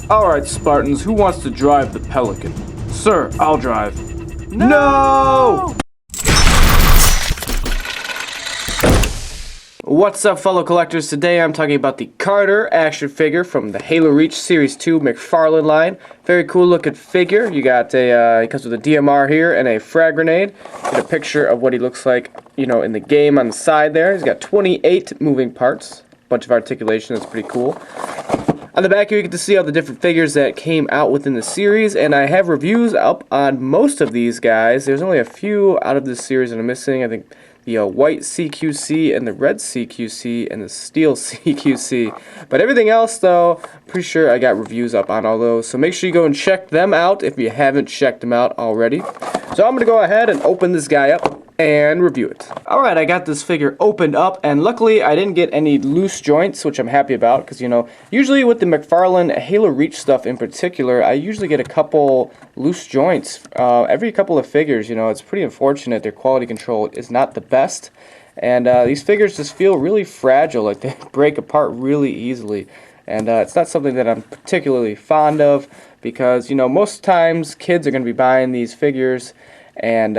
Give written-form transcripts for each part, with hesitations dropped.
Alright, Spartans, who wants to drive the Pelican? Sir, I'll drive. No! What's up, fellow collectors? Today I'm talking about the Carter action figure from the Halo Reach Series 2 McFarlane line. Very cool looking figure. You got he comes with a DMR here and a Frag Grenade. Get a picture of what he looks like, in the game on the side there. He's got 28 moving parts. Bunch of articulation, that's pretty cool. On the back here you get to see all the different figures that came out within the series, and I have reviews up on most of these guys. There's only a few out of this series that I'm missing. I think the white CQC and the red CQC and the steel CQC. But everything else, though, pretty sure I got reviews up on all those. So make sure you go and check them out if you haven't checked them out already. So I'm going to go ahead and open this guy up and review it. Alright, I got this figure opened up, and luckily I didn't get any loose joints, which I'm happy about, because usually with the McFarlane Halo Reach stuff in particular, I usually get a couple loose joints every couple of figures. It's pretty unfortunate. Their quality control is not the best, and these figures just feel really fragile, like they break apart really easily, and it's not something that I'm particularly fond of, because most times kids are going to be buying these figures, and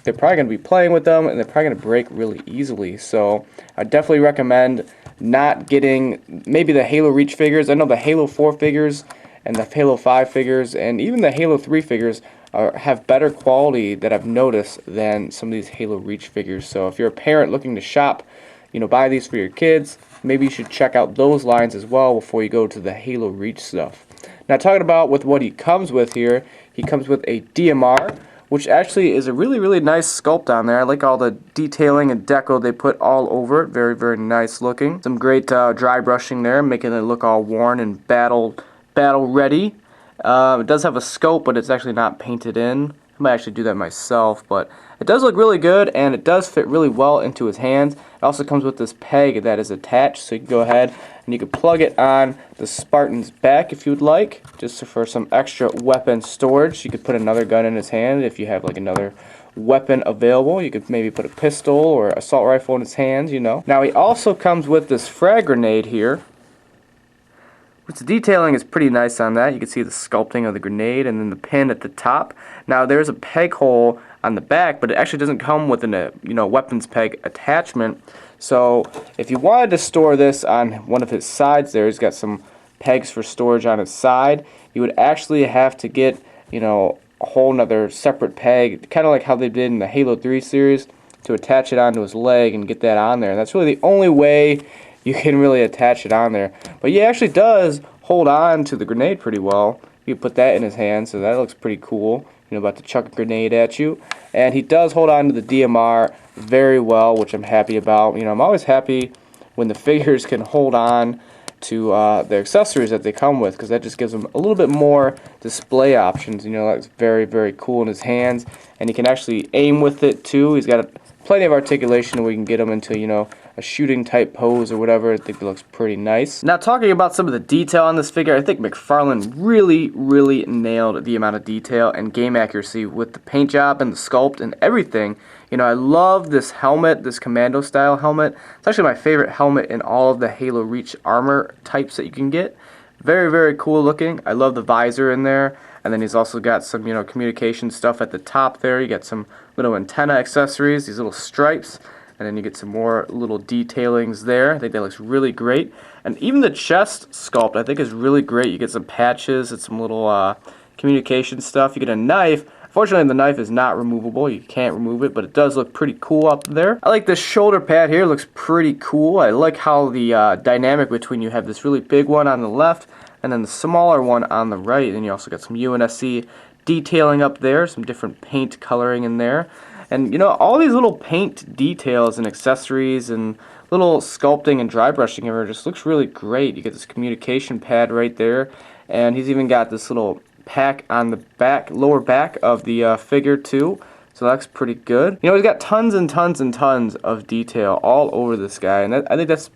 they're probably going to be playing with them, and they're probably going to break really easily. So I definitely recommend not getting maybe the Halo Reach figures. I know the Halo 4 figures and the Halo 5 figures and even the Halo 3 figures have better quality that I've noticed than some of these Halo Reach figures. So if you're a parent looking to shop, buy these for your kids, maybe you should check out those lines as well before you go to the Halo Reach stuff. Now, talking about with what he comes with here, he comes with a DMR, which actually is a really, really nice sculpt on there. I like all the detailing and deco they put all over it. Very, very nice looking. Some great dry brushing there, making it look all worn and battle ready. It does have a scope, but it's actually not painted in. I might actually do that myself, but it does look really good, and it does fit really well into his hands. It also comes with this peg that is attached, so you can go ahead and you can plug it on the Spartan's back if you would like, just for some extra weapon storage. You could put another gun in his hand if you have like another weapon available. You could maybe put a pistol or assault rifle in his hands, Now he also comes with this Frag Grenade here, which the detailing is pretty nice on that. You can see the sculpting of the grenade and then the pin at the top. Now there's a peg hole on the back, but it actually doesn't come with a weapons peg attachment. So if you wanted to store this on one of his sides there, he's got some pegs for storage on his side. You would actually have to get a whole nother separate peg, kind of like how they did in the Halo 3 series, to attach it onto his leg and get that on there. And that's really the only way you can really attach it on there. But he actually does hold on to the grenade pretty well. You can put that in his hand, so that looks pretty cool. About to chuck a grenade at you. And he does hold on to the DMR very well, which I'm happy about. I'm always happy when the figures can hold on to the accessories that they come with, because that just gives them a little bit more display options. That's very, very cool in his hands. And he can actually aim with it too. He's got plenty of articulation where you can get him into, a shooting type pose or whatever. I think it looks pretty nice. Now, talking about some of the detail on this figure, I think McFarlane really, really nailed the amount of detail and game accuracy with the paint job and the sculpt and everything. I love this helmet, this commando style helmet. It's actually my favorite helmet in all of the Halo Reach armor types that you can get. Very, very cool looking. I love the visor in there. And then he's also got some, communication stuff at the top there. You got some little antenna accessories, these little stripes. And then you get some more little detailings there. I think that looks really great. And even the chest sculpt I think is really great. You get some patches and some little communication stuff. You get a knife. Fortunately, the knife is not removable. You can't remove it, but it does look pretty cool up there. I like this shoulder pad here. It looks pretty cool. I like how the dynamic between you have this really big one on the left and then the smaller one on the right. And you also got some UNSC detailing up there, some different paint coloring in there. And all these little paint details and accessories and little sculpting and dry brushing here just looks really great. You get this communication pad right there, and he's even got this little pack on the back, lower back of the figure too. So that's pretty good. He's got tons and tons and tons of detail all over this guy, and I think that's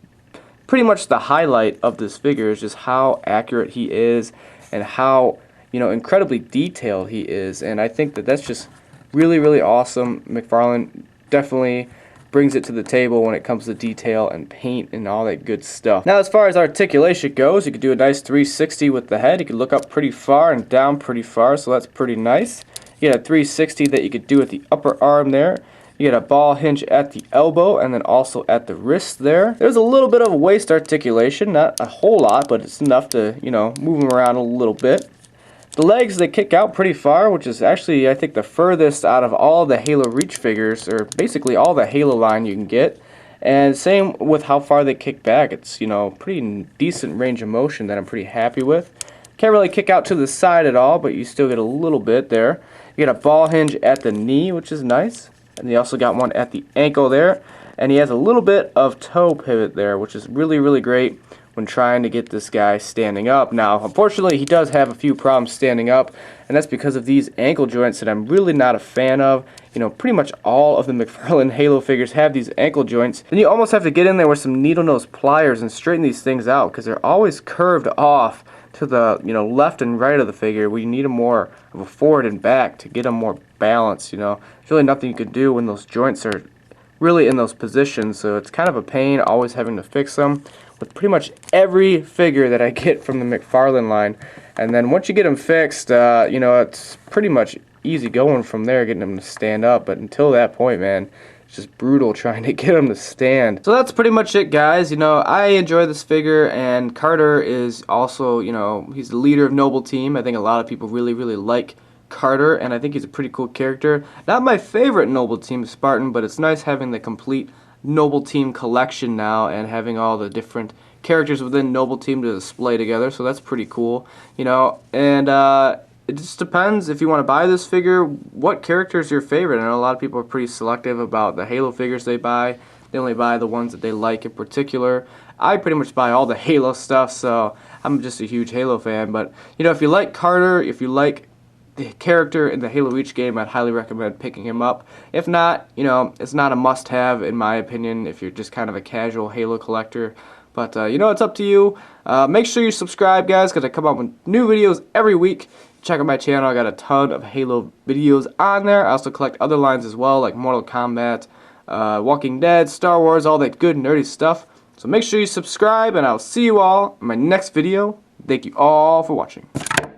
pretty much the highlight of this figure, is just how accurate he is and how incredibly detailed he is. And I think that that's just really, really awesome. McFarlane definitely brings it to the table when it comes to detail and paint and all that good stuff. Now, as far as articulation goes, you could do a nice 360 with the head. You could look up pretty far and down pretty far, so that's pretty nice. You get a 360 that you could do at the upper arm there. You get a ball hinge at the elbow and then also at the wrist there. There's a little bit of waist articulation, not a whole lot, but it's enough to, you know, move them around a little bit. The legs, they kick out pretty far, which is actually, I think, the furthest out of all the Halo Reach figures, or basically all the Halo line you can get. And same with how far they kick back. It's, you know, pretty decent range of motion that I'm pretty happy with. Can't really kick out to the side at all, but you still get a little bit there. You get a ball hinge at the knee, which is nice. And he also got one at the ankle there. And he has a little bit of toe pivot there, which is really, really great when trying to get this guy standing up. Now, unfortunately, he does have a few problems standing up, and that's because of these ankle joints that I'm really not a fan of. You know, pretty much all of the McFarlane Halo figures have these ankle joints, and you almost have to get in there with some needle nose pliers and straighten these things out because they're always curved off to the, you know, left and right of the figure, where you need a more of a forward and back to get them more balanced. You know, there's really nothing you can do when those joints are really in those positions, so it's kind of a pain always having to fix them with pretty much every figure that I get from the McFarlane line. And then once you get them fixed, you know, it's pretty much easy going from there, getting them to stand up. But until that point, man, it's just brutal trying to get them to stand. So that's pretty much it, guys. You know, I enjoy this figure, and Carter is also, you know, he's the leader of Noble Team. I think a lot of people really, really like Carter, and I think he's a pretty cool character. Not my favorite Noble Team Spartan, but it's nice having the complete Noble Team collection now and having all the different characters within Noble Team to display together, so that's pretty cool, you know. And it just depends if you want to buy this figure, what character is your favorite. I know a lot of people are pretty selective about the Halo figures they buy. They only buy the ones that they like in particular. I pretty much buy all the Halo stuff, so I'm just a huge Halo fan. But, you know, if you like Carter, if you like the character in the Halo Reach game, I'd highly recommend picking him up. If not, you know, it's not a must-have in my opinion if you're just kind of a casual Halo collector. But, you know, it's up to you. Make sure you subscribe, guys, because I come out with new videos every week. Check out my channel. I got a ton of Halo videos on there. I also collect other lines as well, like Mortal Kombat, Walking Dead, Star Wars, all that good nerdy stuff. So make sure you subscribe, and I'll see you all in my next video. Thank you all for watching.